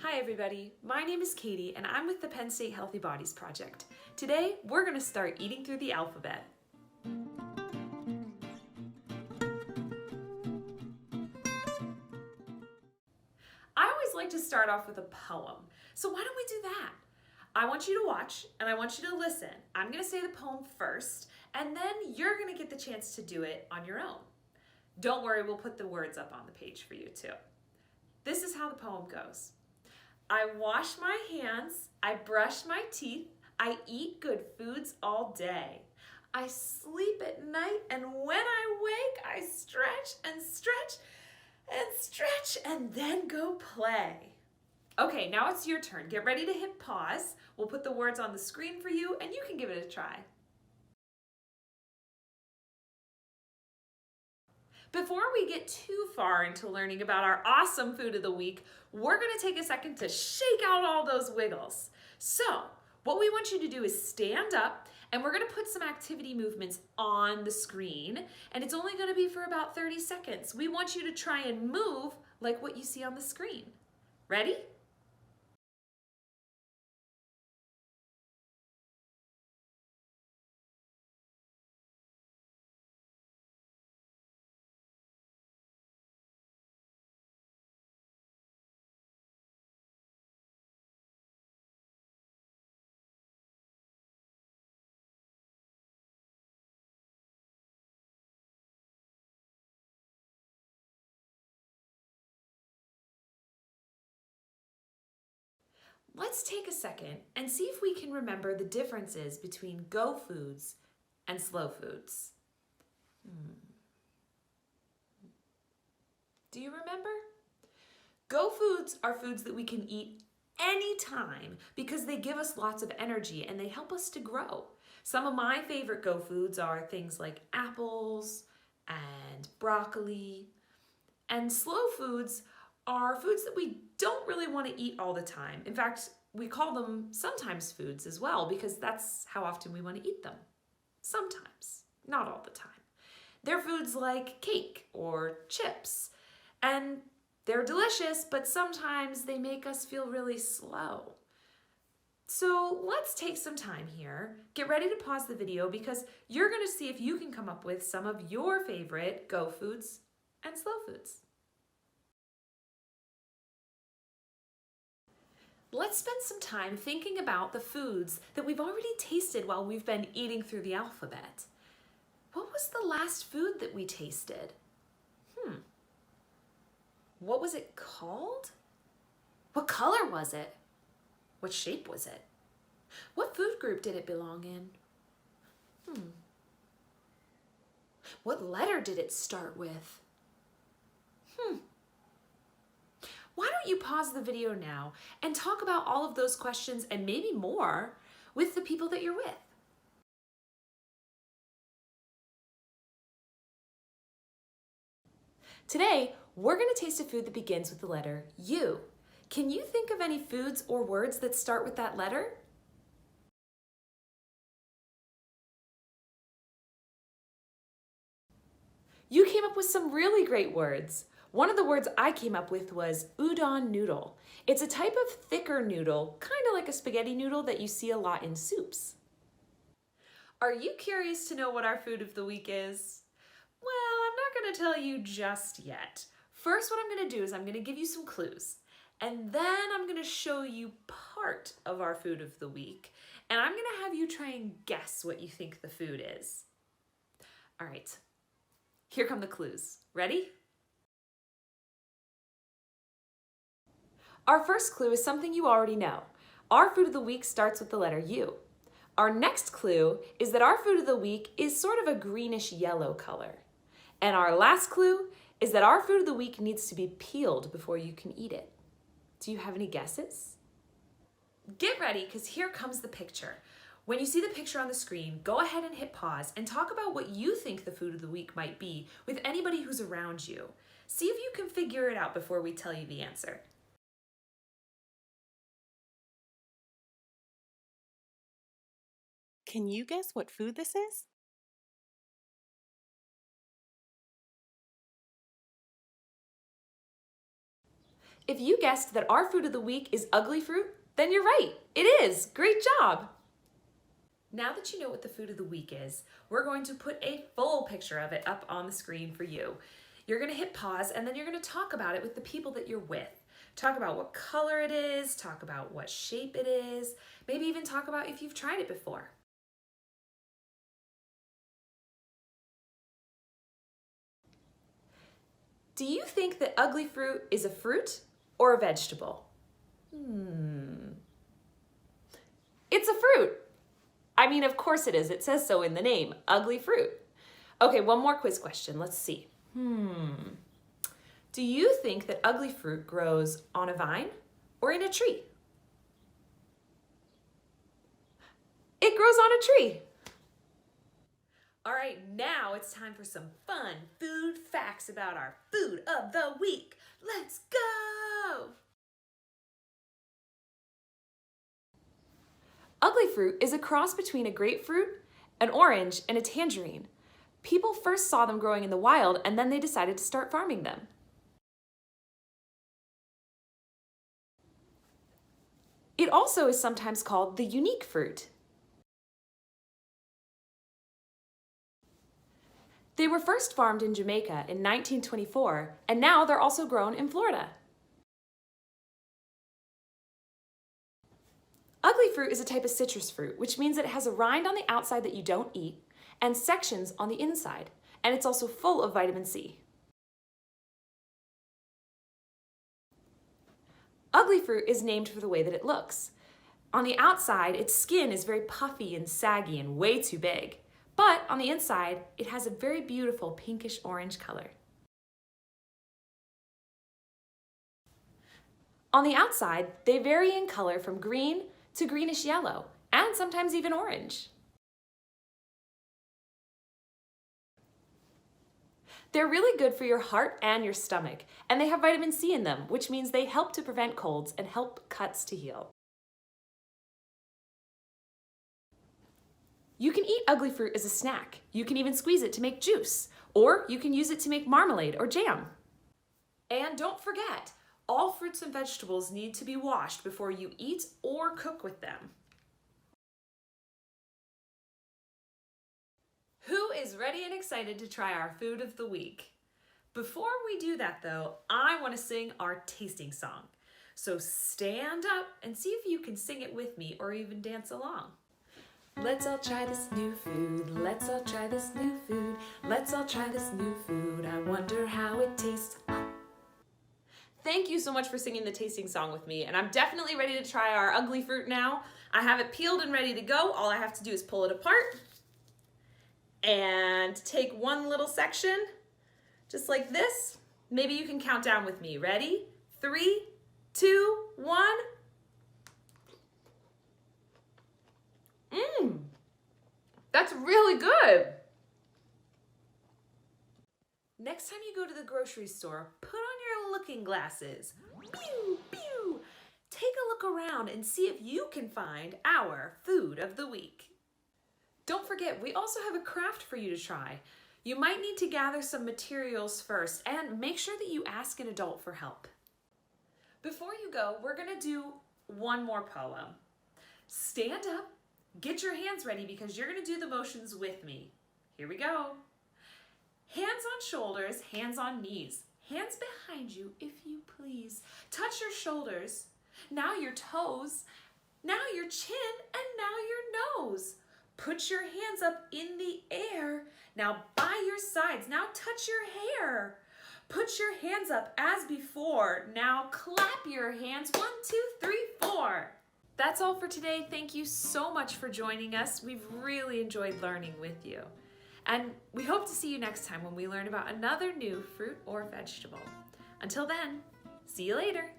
Hi everybody, my name is Katie and I'm with the Penn State Healthy Bodies Project. Today, we're going to start eating through the alphabet. I always like to start off with a poem, so why don't we do that? I want you to watch and I want you to listen. I'm going to say the poem first and then you're going to get the chance to do it on your own. Don't worry, we'll put the words up on the page for you too. This is how the poem goes. I wash my hands, I brush my teeth, I eat good foods all day. I sleep at night and when I wake, I stretch and stretch and stretch and then go play. Okay, now it's your turn. Get ready to hit pause. We'll put the words on the screen for you and you can give it a try. Before we get too far into learning about our awesome food of the week, we're going to take a second to shake out all those wiggles. So, what we want you to do is stand up and we're going to put some activity movements on the screen and it's only going to be for about 30 seconds. We want you to try and move like what you see on the screen. Ready? Let's take a second and see if we can remember the differences between go foods and slow foods. Do you remember? Go foods are foods that we can eat anytime because they give us lots of energy and they help us to grow. Some of my favorite go foods are things like apples and broccoli. And slow foods are foods that we don't really want to eat all the time. In fact, we call them sometimes foods as well because that's how often we want to eat them. Sometimes, not all the time. They're foods like cake or chips, and they're delicious, but sometimes they make us feel really slow. So let's take some time here. Get ready to pause the video because you're going to see if you can come up with some of your favorite go foods and slow foods. Let's spend some time thinking about the foods that we've already tasted while we've been eating through the alphabet. What was the last food that we tasted? What was it called? What color was it? What shape was it? What food group did it belong in? What letter did it start with? Why don't you pause the video now and talk about all of those questions and maybe more with the people that you're with. Today, we're going to taste a food that begins with the letter U. Can you think of any foods or words that start with that letter? You came up with some really great words. One of the words I came up with was udon noodle. It's a type of thicker noodle, kind of like a spaghetti noodle that you see a lot in soups. Are you curious to know what our food of the week is? Well, I'm not going to tell you just yet. First, what I'm going to do is I'm going to give you some clues. And then I'm going to show you part of our food of the week. And I'm going to have you try and guess what you think the food is. All right, here come the clues. Ready? Our first clue is something you already know. Our food of the week starts with the letter U. Our next clue is that our food of the week is sort of a greenish yellow color. And our last clue is that our food of the week needs to be peeled before you can eat it. Do you have any guesses? Get ready, because here comes the picture. When you see the picture on the screen, go ahead and hit pause and talk about what you think the food of the week might be with anybody who's around you. See if you can figure it out before we tell you the answer. Can you guess what food this is? If you guessed that our food of the week is ugly fruit, then you're right. It is. Great job. Now that you know what the food of the week is, we're going to put a full picture of it up on the screen for you. You're going to hit pause and then you're going to talk about it with the people that you're with. Talk about what color it is, talk about what shape it is, maybe even talk about if you've tried it before. Do you think that ugly fruit is a fruit or a vegetable? It's a fruit. I mean, of course it is. It says so in the name, ugly fruit. Okay, one more quiz question. Let's see. Do you think that ugly fruit grows on a vine or in a tree? It grows on a tree. All right, now it's time for some fun food facts about our food of the week. Let's go! Ugly fruit is a cross between a grapefruit, an orange, and a tangerine. People first saw them growing in the wild and then they decided to start farming them. It also is sometimes called the unique fruit. They were first farmed in Jamaica in 1924, and now they're also grown in Florida. Ugly fruit is a type of citrus fruit, which means it has a rind on the outside that you don't eat, and sections on the inside, and it's also full of vitamin C. Ugly fruit is named for the way that it looks. On the outside, its skin is very puffy and saggy and way too big. But on the inside, it has a very beautiful pinkish orange color. On the outside, they vary in color from green to greenish yellow, and sometimes even orange. They're really good for your heart and your stomach, and they have vitamin C in them, which means they help to prevent colds and help cuts to heal. You can eat ugly fruit as a snack. You can even squeeze it to make juice, or you can use it to make marmalade or jam. And don't forget, all fruits and vegetables need to be washed before you eat or cook with them. Who is ready and excited to try our food of the week? Before we do that though, I want to sing our tasting song. So stand up and see if you can sing it with me or even dance along. Let's all try this new food. Let's all try this new food. Let's all try this new food. I wonder how it tastes. Thank you so much for singing the tasting song with me, and I'm definitely ready to try our ugly fruit now. I have it peeled and ready to go. All I have to do is pull it apart and take one little section, just like this. Maybe you can count down with me. Ready? 3, 2, 1. That's really good. Next time you go to the grocery store, put on your looking glasses. Pew, pew. Take a look around and see if you can find our food of the week. Don't forget, we also have a craft for you to try. You might need to gather some materials first and make sure that you ask an adult for help. Before you go, we're going to do one more poem. Stand up. Get your hands ready because you're going to do the motions with me. Here we go. Hands on shoulders, hands on knees. Hands behind you, if you please. Touch your shoulders. Now your toes. Now your chin, and now your nose. Put your hands up in the air. Now by your sides. Now touch your hair. Put your hands up as before. Now clap your hands. 1, 2, 3, 4. That's all for today. Thank you so much for joining us. We've really enjoyed learning with you. And we hope to see you next time when we learn about another new fruit or vegetable. Until then, see you later.